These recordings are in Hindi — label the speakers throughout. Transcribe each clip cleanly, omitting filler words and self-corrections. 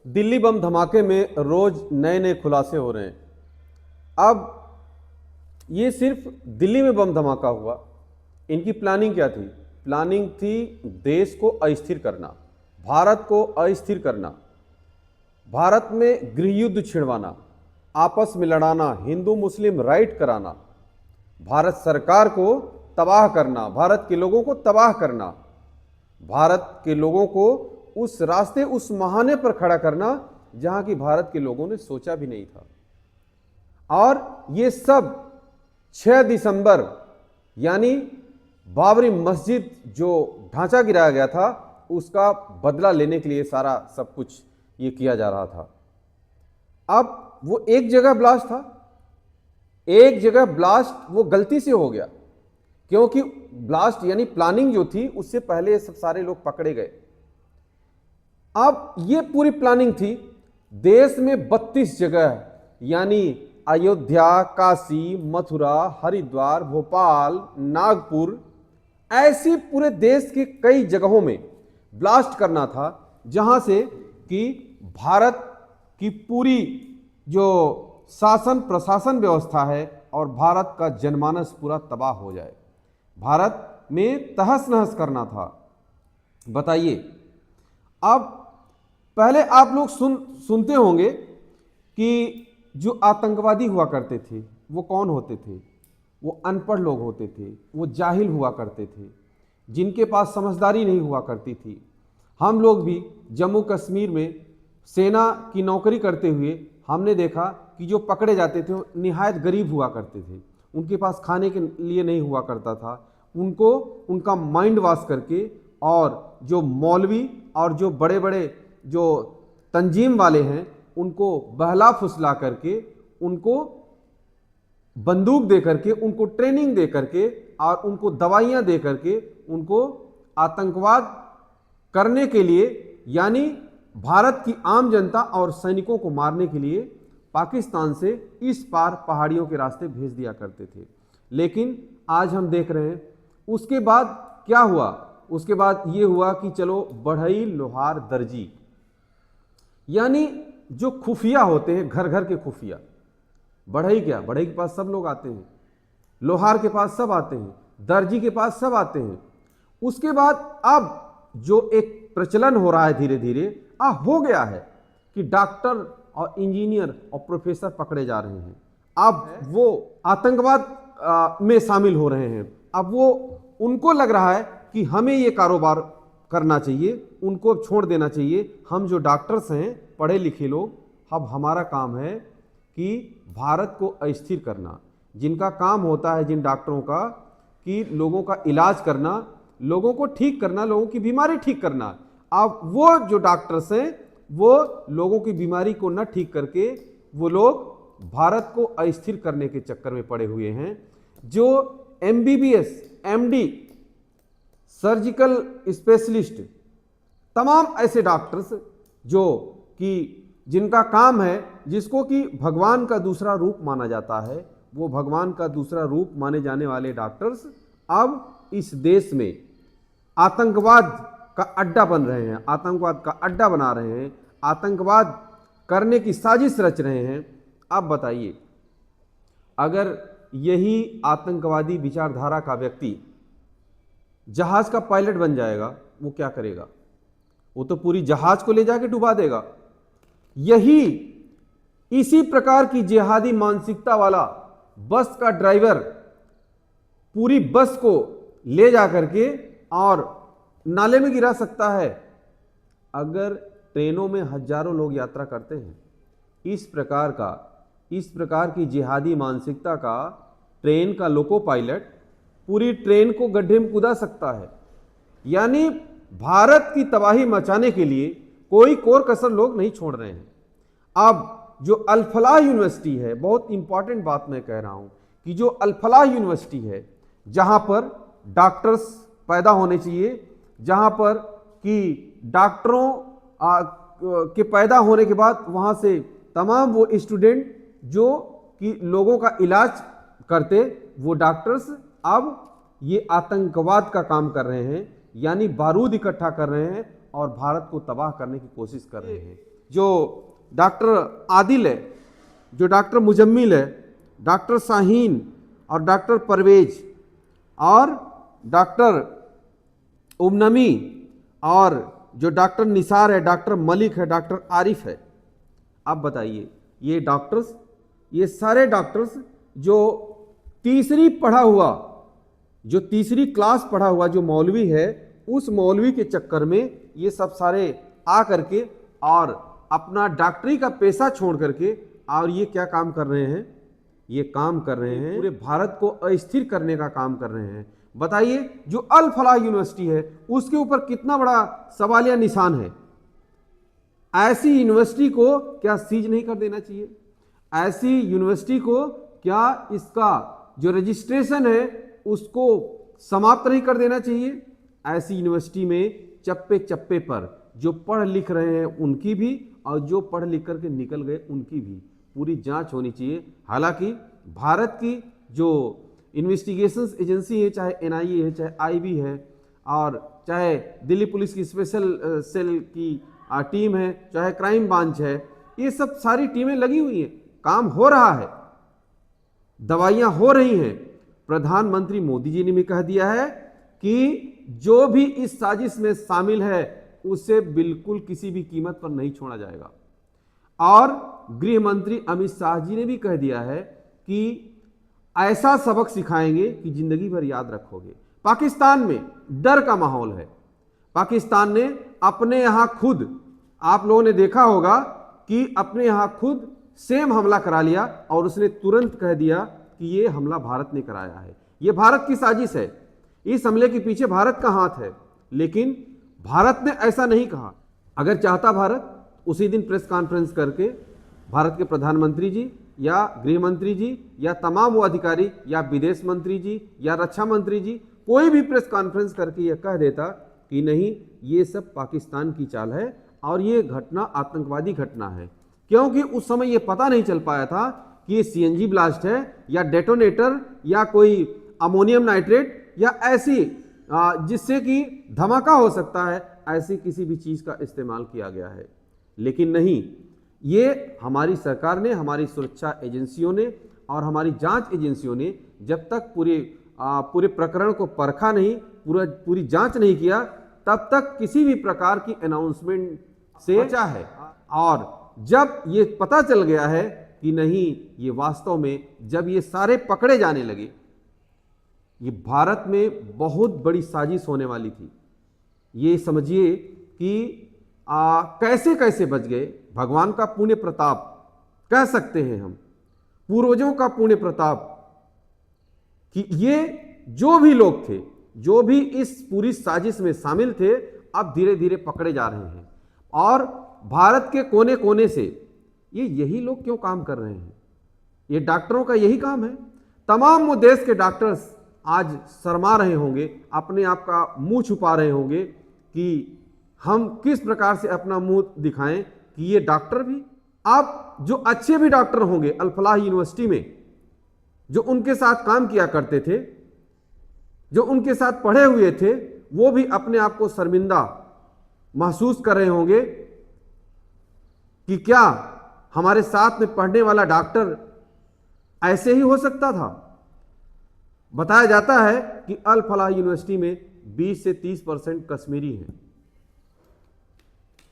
Speaker 1: दिल्ली बम धमाके में रोज नए नए खुलासे हो रहे हैं। अब ये सिर्फ दिल्ली में बम धमाका हुआ, इनकी प्लानिंग क्या थी? प्लानिंग थी देश को अस्थिर करना, भारत को अस्थिर करना, भारत में गृह युद्ध छिड़वाना, आपस में लड़ाना, हिंदू मुस्लिम राइट कराना, भारत सरकार को तबाह करना, भारत के लोगों को तबाह करना, भारत के लोगों को उस रास्ते, उस महाने पर खड़ा करना जहां की भारत के लोगों ने सोचा भी नहीं था। और ये सब 6 दिसंबर यानी बाबरी मस्जिद जो ढांचा गिराया गया था उसका बदला लेने के लिए सारा सब कुछ ये किया जा रहा था। अब वो एक जगह ब्लास्ट था, एक जगह ब्लास्ट वो गलती से हो गया, क्योंकि ब्लास्ट यानी प्लानिंग जो थी उससे पहले ये सब सारे लोग पकड़े गए। अब ये पूरी प्लानिंग थी देश में 32 जगह यानी अयोध्या, काशी, मथुरा, हरिद्वार, भोपाल, नागपुर, ऐसी पूरे देश के कई जगहों में ब्लास्ट करना था जहां से कि भारत की पूरी जो शासन प्रशासन व्यवस्था है और भारत का जनमानस पूरा तबाह हो जाए, भारत में तहस नहस करना था। बताइए, अब पहले आप लोग सुनते होंगे कि जो आतंकवादी हुआ करते थे वो कौन होते थे? वो अनपढ़ लोग होते थे, वो जाहिल हुआ करते थे, जिनके पास समझदारी नहीं हुआ करती थी। हम लोग भी जम्मू कश्मीर में सेना की नौकरी करते हुए हमने देखा कि जो पकड़े जाते थे वो निहायत गरीब हुआ करते थे, उनके पास खाने के लिए नहीं हुआ करता था। उनको उनका माइंड वॉश करके और जो मौलवी और जो बड़े बड़े जो तंजीम वाले हैं उनको बहला फुसला करके, उनको बंदूक दे करके, उनको ट्रेनिंग दे करके और उनको दवाइयां दे करके उनको आतंकवाद करने के लिए यानी भारत की आम जनता और सैनिकों को मारने के लिए पाकिस्तान से इस पार पहाड़ियों के रास्ते भेज दिया करते थे। लेकिन आज हम देख रहे हैं उसके बाद क्या हुआ। उसके बाद ये हुआ कि चलो बढ़ई लोहार दर्जी, यानी जो खुफिया होते हैं, घर घर के खुफिया। बढ़ई क्या, बढ़ई के पास सब लोग आते हैं, लोहार के पास सब आते हैं, दर्जी के पास सब आते हैं। उसके बाद अब जो एक प्रचलन हो रहा है धीरे धीरे हो गया है कि डॉक्टर और इंजीनियर और प्रोफेसर पकड़े जा रहे हैं। अब वो आतंकवाद में शामिल हो रहे हैं। अब वो उनको लग रहा है कि हमें ये कारोबार करना चाहिए, उनको छोड़ देना चाहिए। हम जो डॉक्टर्स हैं, पढ़े लिखे लोग, अब हमारा काम है कि भारत को अस्थिर करना। जिनका काम होता है जिन डॉक्टरों का कि लोगों का इलाज करना, लोगों को ठीक करना, लोगों की बीमारी ठीक करना। अब वो जो डॉक्टर्स हैं वो लोगों की बीमारी को न ठीक करके वो लोग भारत को अस्थिर करने के चक्कर में पड़े हुए हैं। जो MBBS, MD, सर्जिकल स्पेशलिस्ट, तमाम ऐसे डॉक्टर्स जो कि जिनका काम है, जिसको कि भगवान का दूसरा रूप माना जाता है, वो भगवान का दूसरा रूप माने जाने वाले डॉक्टर्स अब इस देश में आतंकवाद का अड्डा बन रहे हैं, आतंकवाद का अड्डा बना रहे हैं, आतंकवाद करने की साजिश रच रहे हैं। अब बताइए, अगर यही आतंकवादी विचारधारा का व्यक्ति जहाज का पायलट बन जाएगा, वो क्या करेगा? वो तो पूरी जहाज को ले जाके डुबा देगा। यही इसी प्रकार की जिहादी मानसिकता वाला बस का ड्राइवर पूरी बस को ले जा करके और नाले में गिरा सकता है। अगर ट्रेनों में हजारों लोग यात्रा करते हैं, इस प्रकार की जिहादी मानसिकता का ट्रेन का लोको पायलट पूरी ट्रेन को गड्ढे में कूदा सकता है। यानी भारत की तबाही मचाने के लिए कोई कोर कसर लोग नहीं छोड़ रहे हैं। अब जो अल फलाह यूनिवर्सिटी है, बहुत इंपॉर्टेंट बात मैं कह रहा हूं कि जो अल फलाह यूनिवर्सिटी है, जहां पर डॉक्टर्स पैदा होने चाहिए, जहां पर कि डॉक्टरों के पैदा होने के बाद वहां से तमाम वो स्टूडेंट जो कि लोगों का इलाज करते, वो डॉक्टर्स अब ये आतंकवाद का काम कर रहे हैं, यानी बारूद इकट्ठा कर रहे हैं और भारत को तबाह करने की कोशिश कर रहे हैं। जो डॉक्टर आदिल है, जो डॉक्टर मुजम्मिल है, डॉक्टर शाहीन और डॉक्टर परवेज और डॉक्टर उमनमी और जो डॉक्टर निसार है, डॉक्टर मलिक है, डॉक्टर आरिफ है। आप बताइए, ये डॉक्टर्स, ये सारे डॉक्टर्स जो तीसरी क्लास पढ़ा हुआ जो मौलवी है, उस मौलवी के चक्कर में ये सब सारे आ करके और अपना डॉक्टरी का पेशा छोड़ करके और ये क्या काम कर रहे हैं, ये काम कर रहे हैं पूरे भारत को अस्थिर करने का काम कर रहे हैं। बताइए, जो अल फलाह यूनिवर्सिटी है उसके ऊपर कितना बड़ा सवालिया निशान है। ऐसी यूनिवर्सिटी को क्या सीज नहीं कर देना चाहिए? ऐसी यूनिवर्सिटी को क्या इसका जो रजिस्ट्रेशन है उसको समाप्त नहीं कर देना चाहिए? ऐसी यूनिवर्सिटी में चप्पे चप्पे पर जो पढ़ लिख रहे हैं उनकी भी और जो पढ़ लिख करके निकल गए उनकी भी पूरी जांच होनी चाहिए। हालांकि भारत की जो इन्वेस्टिगेशंस एजेंसी है, चाहे एनआईए है, चाहे आईबी है और चाहे दिल्ली पुलिस की स्पेशल सेल की टीम है, चाहे क्राइम ब्रांच है, ये सब सारी टीमें लगी हुई हैं, काम हो रहा है, दवाइयां हो रही हैं। प्रधानमंत्री मोदी जी ने भी कह दिया है कि जो भी इस साजिश में शामिल है उसे बिल्कुल किसी भी कीमत पर नहीं छोड़ा जाएगा। और गृह मंत्री अमित शाह जी ने भी कह दिया है कि ऐसा सबक सिखाएंगे कि जिंदगी भर याद रखोगे। पाकिस्तान में डर का माहौल है। पाकिस्तान ने अपने यहां खुद, आप लोगों ने देखा होगा कि अपने यहां खुद सेम हमला करा लिया और उसने तुरंत कह दिया कि ये हमला भारत ने कराया है, ये भारत की साजिश है, इस हमले के पीछे भारत का हाथ है। लेकिन भारत ने ऐसा नहीं कहा। अगर चाहता भारत, उसी दिन प्रेस कॉन्फ्रेंस करके भारत के प्रधानमंत्री जी या गृह मंत्री जी या तमाम वो अधिकारी या विदेश मंत्री जी या रक्षा मंत्री जी कोई भी प्रेस कॉन्फ्रेंस करके यह कह देता कि नहीं, ये सब पाकिस्तान की चाल है और ये घटना आतंकवादी घटना है। क्योंकि उस समय ये पता नहीं चल पाया था कि ये सीएनजी ब्लास्ट है या डेटोनेटर या कोई अमोनियम नाइट्रेट या ऐसी जिससे कि धमाका हो सकता है, ऐसी किसी भी चीज का इस्तेमाल किया गया है। लेकिन नहीं, ये हमारी सरकार ने, हमारी सुरक्षा एजेंसियों ने और हमारी जांच एजेंसियों ने जब तक पूरे प्रकरण को परखा नहीं, पूरी जांच नहीं किया, तब तक किसी भी प्रकार की अनाउंसमेंट से बचा है। और जब ये पता चल गया है कि नहीं, ये वास्तव में जब ये सारे पकड़े जाने लगे, ये भारत में बहुत बड़ी साजिश होने वाली थी। ये समझिए कि कैसे कैसे बच गए। भगवान का पुण्य प्रताप कह सकते हैं हम, पूर्वजों का पुण्य प्रताप, कि ये जो भी लोग थे, जो भी इस पूरी साजिश में शामिल थे, अब धीरे धीरे पकड़े जा रहे हैं। और भारत के कोने कोने से यही लोग क्यों काम कर रहे हैं? ये डॉक्टरों का यही काम है। तमाम वो देश के डॉक्टर्स आज शर्मा रहे होंगे, अपने आप का मुंह छुपा रहे होंगे कि हम किस प्रकार से अपना मुंह दिखाएं कि ये डॉक्टर भी, आप जो अच्छे भी डॉक्टर होंगे अल फलाह यूनिवर्सिटी में, जो उनके साथ काम किया करते थे, जो उनके साथ पढ़े हुए थे, वो भी अपने आप को शर्मिंदा महसूस कर रहे होंगे कि क्या हमारे साथ में पढ़ने वाला डॉक्टर ऐसे ही हो सकता था। बताया जाता है कि अल फलाह यूनिवर्सिटी में 20 से 30% कश्मीरी हैं।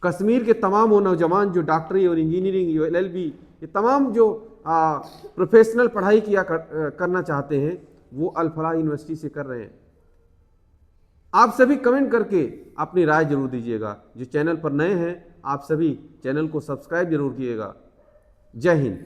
Speaker 1: कश्मीर के तमाम वो नौजवान जो डॉक्टरी और इंजीनियरिंग, LLB, ये तमाम जो प्रोफेशनल पढ़ाई करना चाहते हैं, वो अल फलाह यूनिवर्सिटी से कर रहे हैं। आप सभी कमेंट करके अपनी राय जरूर दीजिएगा। जो चैनल पर नए हैं, आप सभी चैनल को सब्सक्राइब जरूर कीजिएगा। जय हिंद।